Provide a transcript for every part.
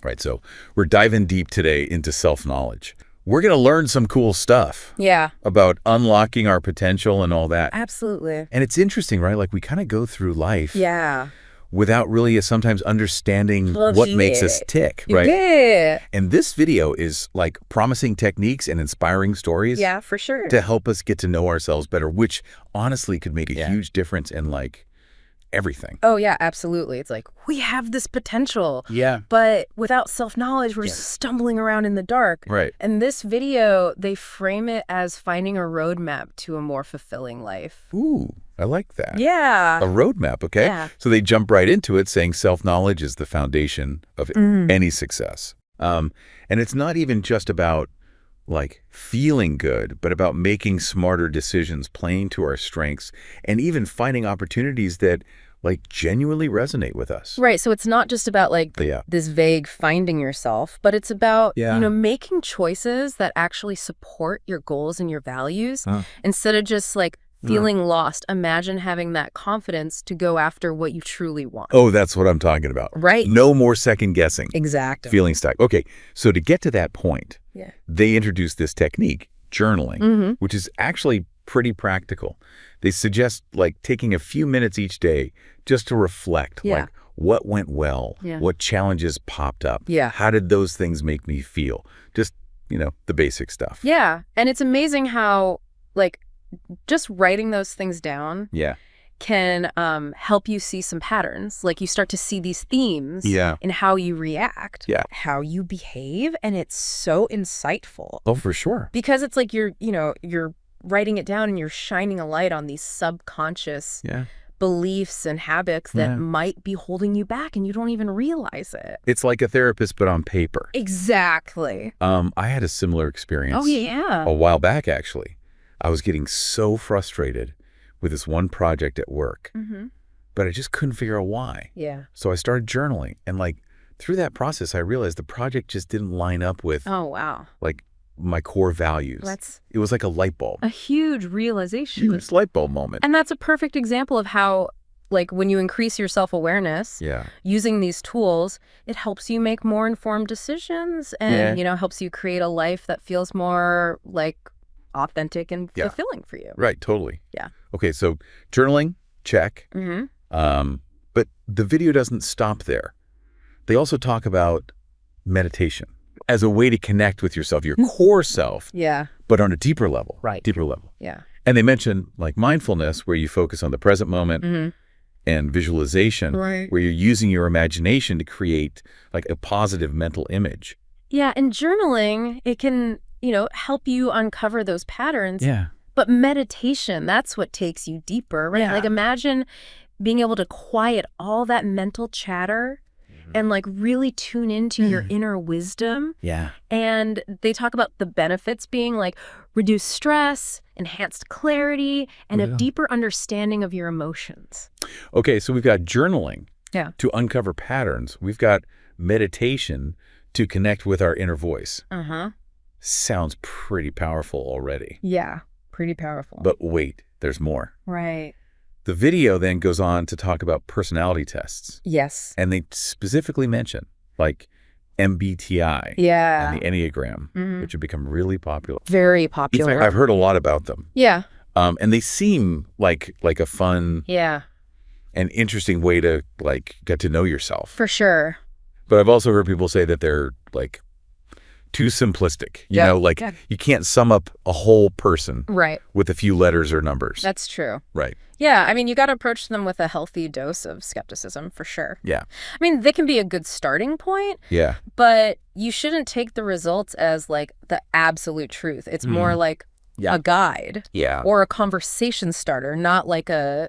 Right, so we're diving deep today into self-knowledge. We're going to learn some cool stuff. Yeah. About unlocking our potential and all that. Absolutely. And it's interesting, right? Like we kind of go through life without really sometimes understanding what makes us tick, right? Yeah. And this video is like promising techniques and inspiring stories. Yeah, for sure. To help us get to know ourselves better, which honestly could make a huge difference in like everything. Oh, yeah, absolutely. It's like, we have this potential. Yeah. But without self-knowledge, we're stumbling around in the dark. Right. And this video, they frame it as finding a roadmap to a more fulfilling life. Ooh, I like that. Yeah. A roadmap, okay? Yeah. So they jump right into it saying self-knowledge is the foundation of any success. And it's not even just about like feeling good, but about making smarter decisions, playing to our strengths, and even finding opportunities that like genuinely resonate with us. Right. So it's not just about like this vague finding yourself, but it's about, you know, making choices that actually support your goals and your values instead of just like feeling lost. Imagine having that confidence to go after what you truly want. Oh, that's what I'm talking about. Right. No more second guessing. Exactly. Feeling stuck. Okay. So to get to that point, they introduced this technique, journaling, which is actually pretty practical. They suggest like taking a few minutes each day just to reflect, like what went well, what challenges popped up, how did those things make me feel? Just, you know, the basic stuff. Yeah. And it's amazing how like just writing those things down can help you see some patterns. Like you start to see these themes in how you react, how you behave, and it's so insightful. Oh, for sure. Because it's like you're writing it down and you're shining a light on these subconscious beliefs and habits that might be holding you back and you don't even realize it. It's like a therapist, but on paper. Exactly. I had a similar experience. Oh, yeah. A while back, actually. I was getting so frustrated with this one project at work, but I just couldn't figure out why. Yeah. So I started journaling, and like through that process, I realized the project just didn't line up with like my core values. It was like a light bulb. A huge realization. Huge light bulb moment. And that's a perfect example of how, like, when you increase your self-awareness, using these tools, it helps you make more informed decisions and, you know, helps you create a life that feels more like authentic and fulfilling for you. Right, totally. Yeah. Okay, so journaling, check. But the video doesn't stop there. They also talk about meditation as a way to connect with yourself, your core self, but on a deeper level. Right. Deeper level. Yeah. And they mention like mindfulness, where you focus on the present moment, and visualization, where you're using your imagination to create like a positive mental image. Yeah, and journaling, it can, you know, help you uncover those patterns. Yeah. But meditation, that's what takes you deeper, right? Like imagine being able to quiet all that mental chatter and like really tune into your inner wisdom. Yeah. And they talk about the benefits being like reduced stress, enhanced clarity, and a deeper understanding of your emotions. Okay, so we've got journaling to uncover patterns. We've got meditation to connect with our inner voice. Sounds pretty powerful already. Yeah, pretty powerful. But wait, there's more. Right. The video then goes on to talk about personality tests. Yes. And they specifically mention like MBTI and the Enneagram, which have become really popular. Very popular. I've heard a lot about them. Yeah. And they seem like a fun and interesting way to like get to know yourself. For sure. But I've also heard people say that they're like too simplistic. You know, like you can't sum up a whole person with a few letters or numbers. That's true. Right. Yeah, I mean, you got to approach them with a healthy dose of skepticism, for sure. Yeah. I mean, they can be a good starting point. Yeah. But you shouldn't take the results as like the absolute truth. It's more like a guide or a conversation starter, not like a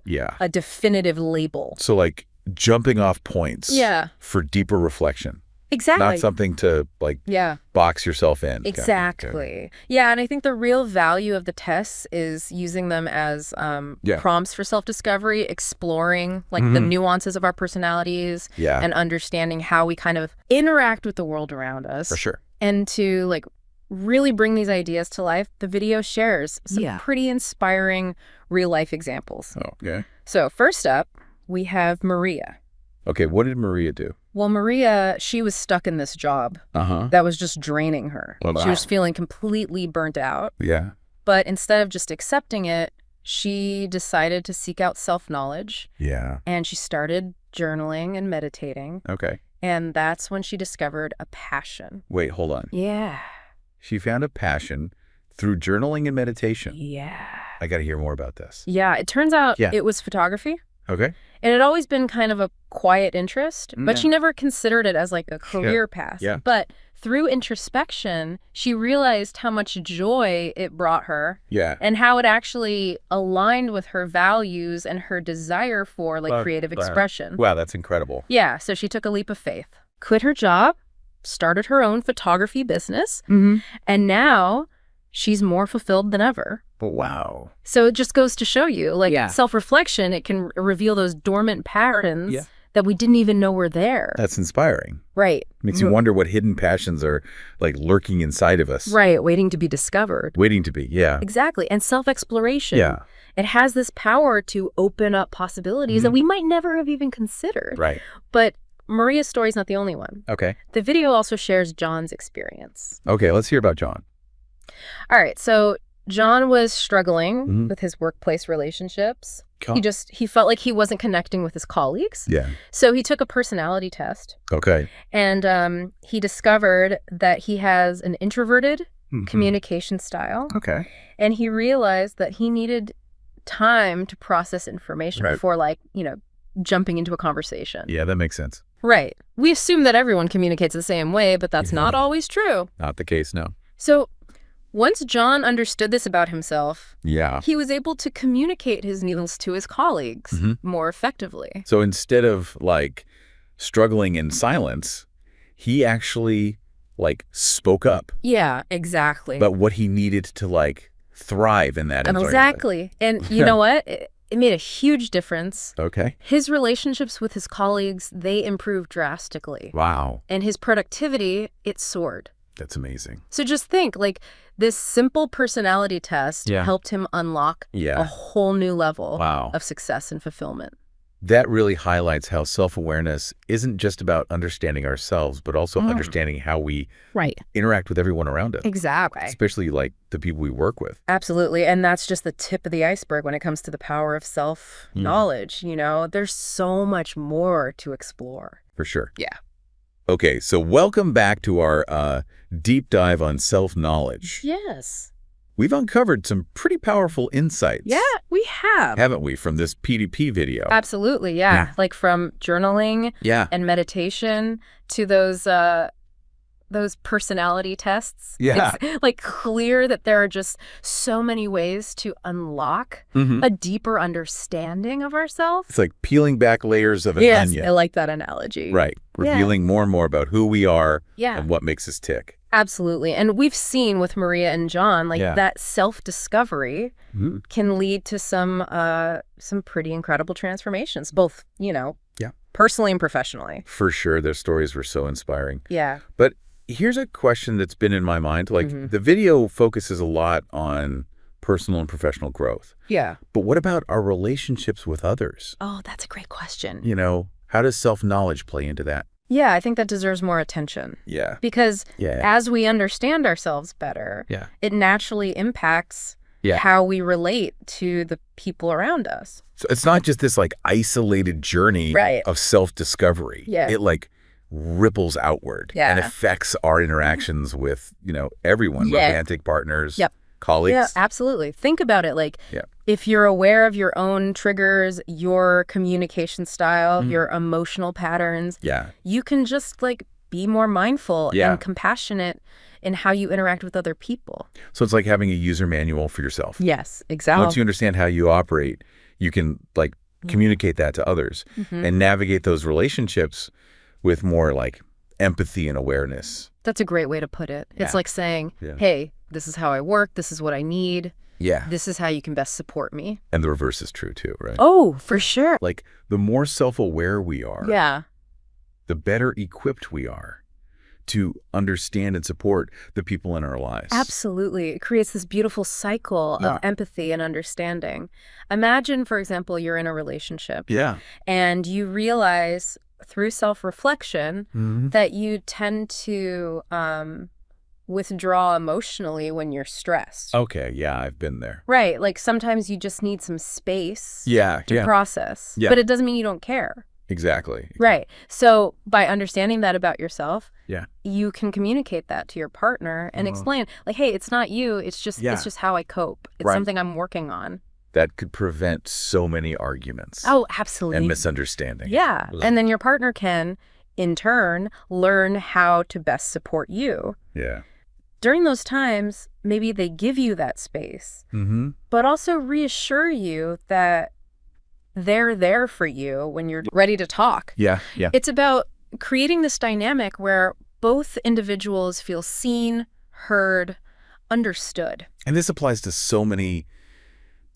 definitive label. So like jumping off points for deeper reflection. Exactly. Not something to like box yourself in. Exactly. Okay. Yeah, and I think the real value of the tests is using them as prompts for self-discovery, exploring like the nuances of our personalities and understanding how we kind of interact with the world around us. For sure. And to like really bring these ideas to life, the video shares some pretty inspiring real-life examples. Oh, yeah. So first up, we have Maria. Okay, what did Maria do? Well, Maria, she was stuck in this job that was just draining her. Wow. She was feeling completely burnt out. Yeah. But instead of just accepting it, she decided to seek out self-knowledge. Yeah. And she started journaling and meditating. Okay. And that's when she discovered a passion. Wait, hold on. Yeah. She found a passion through journaling and meditation. Yeah. I got to hear more about this. Yeah, it turns out it was photography. Okay. And it had always been kind of a quiet interest, but she never considered it as like a career path. Yeah. But through introspection, she realized how much joy it brought her. Yeah. And how it actually aligned with her values and her desire for like creative expression. Wow, that's incredible. Yeah, so she took a leap of faith, quit her job, started her own photography business, and now she's more fulfilled than ever. Wow. So it just goes to show you, like self-reflection, it can reveal those dormant patterns that we didn't even know were there. That's inspiring. Right. Makes you wonder what hidden passions are like lurking inside of us. Right, waiting to be discovered. Waiting to be, yeah. Exactly. And self-exploration. Yeah. It has this power to open up possibilities that we might never have even considered. Right. But Maria's story is not the only one. Okay. The video also shares John's experience. Okay, let's hear about John. All right, so John was struggling with his workplace relationships. He felt like he wasn't connecting with his colleagues. Yeah. So he took a personality test. Okay. And he discovered that he has an introverted communication style. Okay. And he realized that he needed time to process information before, like, jumping into a conversation. Yeah, that makes sense. Right. We assume that everyone communicates the same way, but that's not always true. Not the case, no. So once John understood this about himself, he was able to communicate his needs to his colleagues more effectively. So instead of like struggling in silence, he actually like spoke up. Yeah, exactly. But what he needed to like thrive in that environment. Exactly. And you know what? It made a huge difference. Okay. His relationships with his colleagues, they improved drastically. Wow. And his productivity, it soared. That's amazing. So just think, like, this simple personality test helped him unlock a whole new level of success and fulfillment. That really highlights how self-awareness isn't just about understanding ourselves, but also understanding how we interact with everyone around us. Exactly. Especially like the people we work with. Absolutely. And that's just the tip of the iceberg when it comes to the power of self-knowledge. There's so much more to explore. For sure. Yeah. Okay, so welcome back to our deep dive on self-knowledge. Yes. We've uncovered some pretty powerful insights. Yeah, we have. Haven't we, from this PDP video? Absolutely, yeah. Like from journaling and meditation to those personality tests. Yeah. It's like clear that there are just so many ways to unlock a deeper understanding of ourselves. It's like peeling back layers of an onion. Yes, I like that analogy. Right. Revealing more and more about who we are and what makes us tick. Absolutely. And we've seen with Maria and John, like that self-discovery can lead to some pretty incredible transformations, both, personally and professionally. For sure. Their stories were so inspiring. Yeah. But here's a question that's been in my mind. Like the video focuses a lot on personal and professional growth. Yeah. But what about our relationships with others? Oh, that's a great question. How does self-knowledge play into that? Yeah, I think that deserves more attention. Yeah. Because as we understand ourselves better, it naturally impacts how we relate to the people around us. So it's not just this like isolated journey of self-discovery. Yeah. It like ripples outward and affects our interactions with, everyone, romantic partners, colleagues. Yeah, absolutely. Think about it. Like, if you're aware of your own triggers, your communication style, your emotional patterns, you can just like be more mindful and compassionate in how you interact with other people. So it's like having a user manual for yourself. Yes, exactly. Once you understand how you operate, you can like communicate that to others and navigate those relationships with more like empathy and awareness. That's a great way to put it. It's like saying, hey, this is how I work. This is what I need. Yeah. This is how you can best support me. And the reverse is true too, right? Oh, for sure. Like the more self-aware we are, the better equipped we are to understand and support the people in our lives. Absolutely. It creates this beautiful cycle of empathy and understanding. Imagine, for example, you're in a relationship. Yeah. And you realize through self-reflection that you tend to withdraw emotionally when you're stressed. Okay, yeah, I've been there. Right, like sometimes you just need some space to process, but it doesn't mean you don't care. Exactly. Right. So by understanding that about yourself, you can communicate that to your partner and explain, like, hey, it's not you, it's just how I cope. It's something I'm working on. That could prevent so many arguments. Oh, absolutely. And misunderstanding. Yeah. And then your partner can, in turn, learn how to best support you. Yeah. During those times, maybe they give you that space, but also reassure you that they're there for you when you're ready to talk. Yeah. It's about creating this dynamic where both individuals feel seen, heard, understood. And this applies to so many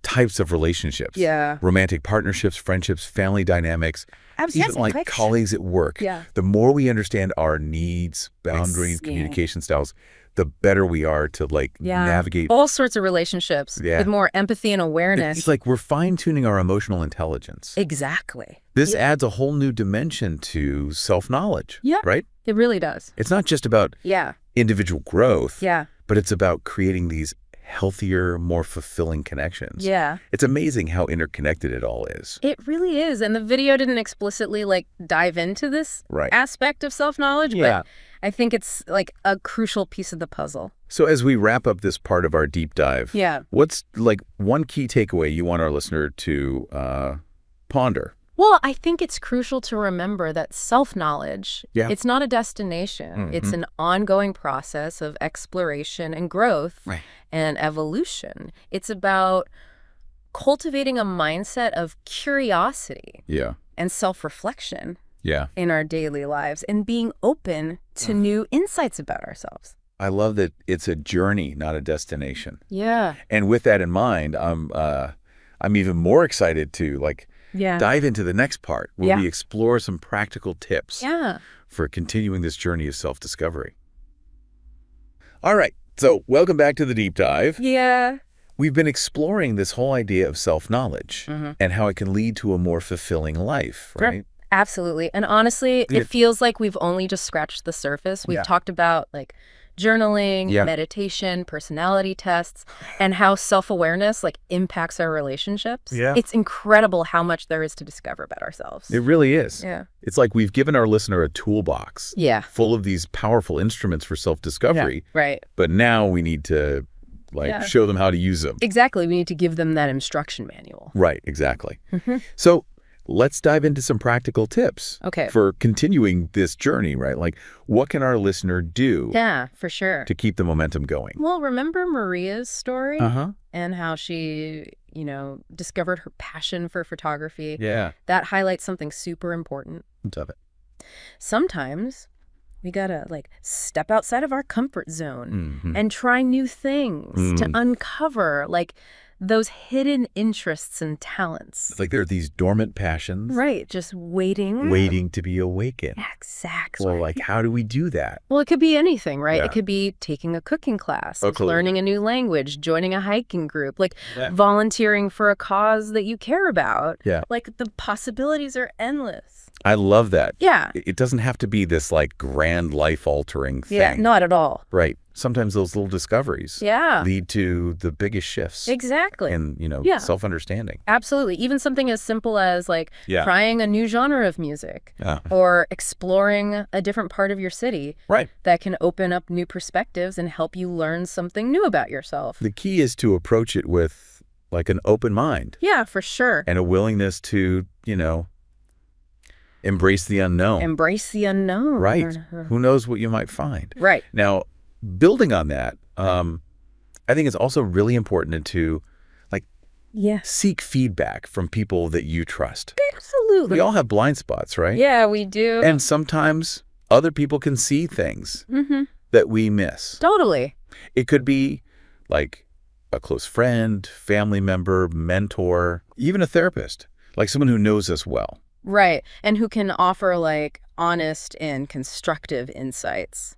types of relationships. Yeah. Romantic partnerships, friendships, family dynamics, even like colleagues at work. Yeah. The more we understand our needs, boundaries, communication styles, the better we are to navigate all sorts of relationships with more empathy and awareness. It's like we're fine-tuning our emotional intelligence. Exactly. This adds a whole new dimension to self-knowledge, right? It really does. It's not just about individual growth, but it's about creating these healthier, more fulfilling connections. Yeah. It's amazing how interconnected it all is. It really is. And the video didn't explicitly dive into this aspect of self-knowledge, but I think it's like a crucial piece of the puzzle. So as we wrap up this part of our deep dive, what's one key takeaway you want our listener to ponder? Well, I think it's crucial to remember that self-knowledge, it's not a destination. It's an ongoing process of exploration and growth and evolution. It's about cultivating a mindset of curiosity and self-reflection in our daily lives and being open to new insights about ourselves. I love that it's a journey, not a destination. Yeah. And with that in mind, I'm even more excited to dive into the next part where we explore some practical tips for continuing this journey of self-discovery. All right. So welcome back to the deep dive. Yeah. We've been exploring this whole idea of self-knowledge and how it can lead to a more fulfilling life, right? Absolutely. And honestly, it feels like we've only just scratched the surface. We've talked about journaling, meditation, personality tests, and how self-awareness impacts our relationships. Yeah. It's incredible how much there is to discover about ourselves. It really is. Yeah. It's like we've given our listener a toolbox full of these powerful instruments for self-discovery. Yeah. Right. But now we need to show them how to use them. Exactly. We need to give them that instruction manual. Right. Exactly. So let's dive into some practical tips for continuing this journey, right? What can our listener do for sure to keep the momentum going? Well, remember Maria's story and how she, discovered her passion for photography? Yeah. That highlights something super important. What's of it? Sometimes we gotta step outside of our comfort zone and try new things to uncover those hidden interests and talents. There are these dormant passions. Right, just waiting. Waiting to be awakened. Exactly. Well, how do we do that? Well, it could be anything, right? Yeah. It could be taking a cooking class, learning a new language, joining a hiking group, volunteering for a cause that you care about. Yeah. The possibilities are endless. I love that. Yeah. It doesn't have to be this grand life-altering thing. Yeah, not at all. Right. Sometimes those little discoveries lead to the biggest shifts. Exactly. And, self-understanding. Absolutely. Even something as simple as trying a new genre of music or exploring a different part of your city that can open up new perspectives and help you learn something new about yourself. The key is to approach it with an open mind. Yeah, for sure. And a willingness to, embrace the unknown. Embrace the unknown. Right. Who knows what you might find. Right. Now, building on that, I think it's also really important to seek feedback from people that you trust. Absolutely. We all have blind spots, right? Yeah, we do. And sometimes other people can see things that we miss. Totally. It could be a close friend, family member, mentor, even a therapist, someone who knows us well. Right. And who can offer honest and constructive insights.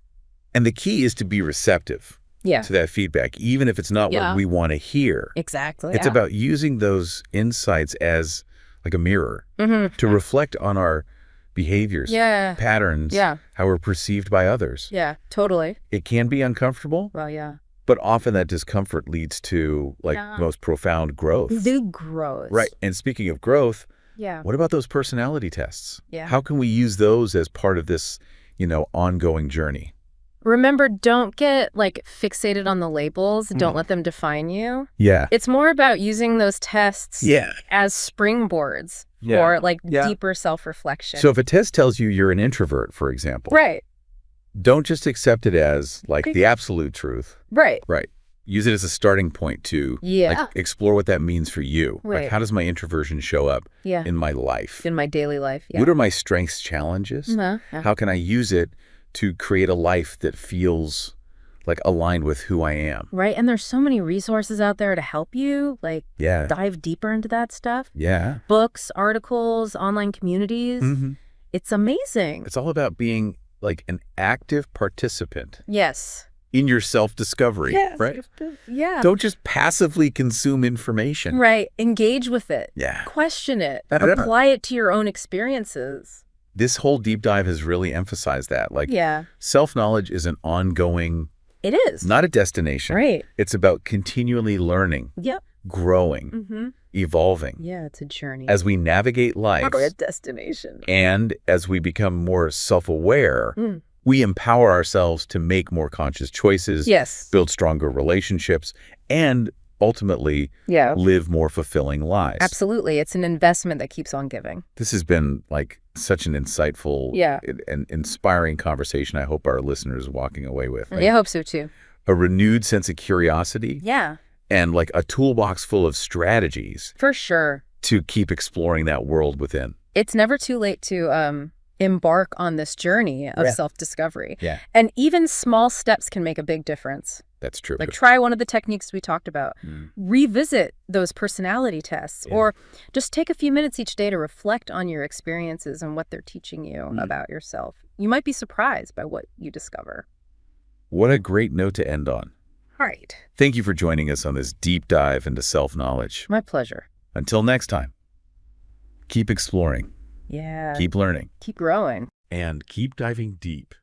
And the key is to be receptive to that feedback, even if it's not what we want to hear. Exactly. It's about using those insights as a mirror to reflect on our behaviors, patterns, how we're perceived by others. Yeah, totally. It can be uncomfortable. Well, yeah. But often that discomfort leads to like most profound growth. The growth. Right. And speaking of growth, what about those personality tests? How can we use those as part of this, ongoing journey? Remember, don't get like fixated on the labels. Don't let them define you. Yeah. It's more about using those tests as springboards for like deeper self-reflection. So if a test tells you you're an introvert, for example. Right. Don't just accept it as like the absolute truth. Right. Right. Use it as a starting point to like, explore what that means for you. Right. Like, how does my introversion show up in my life? In my daily life, What are my strengths, challenges? How can I use it to create a life that feels like aligned with who I am? Right. And there's so many resources out there to help you, like dive deeper into that stuff. Yeah. Books, articles, online communities. It's amazing. It's all about being like an active participant. Yes. In your self-discovery, right? Yeah. Don't just passively consume information. Right. Engage with it. Yeah. Question it. Apply it to your own experiences. This whole deep dive has really emphasized that. Like, self-knowledge is an ongoing... It is. Not a destination. Right. It's about continually learning. Growing. Evolving. Yeah, it's a journey. As we navigate life. Or a destination. And as we become more self-aware... we empower ourselves to make more conscious choices, build stronger relationships, and ultimately live more fulfilling lives. Absolutely. It's an investment that keeps on giving. This has been like such an insightful and inspiring conversation. I hope our listeners are walking away with. Right? I hope so too. A renewed sense of curiosity. Yeah. And like a toolbox full of strategies. For sure. To keep exploring that world within. It's never too late to embark on this journey of self-discovery. Yeah. And even small steps can make a big difference. That's true. Like try one of the techniques we talked about. Revisit those personality tests or just take a few minutes each day to reflect on your experiences and what they're teaching you about yourself. You might be surprised by what you discover. What a great note to end on. All right. Thank you for joining us on this deep dive into self-knowledge. My pleasure. Until next time, keep exploring. Yeah. Keep learning. Keep growing. And keep diving deep.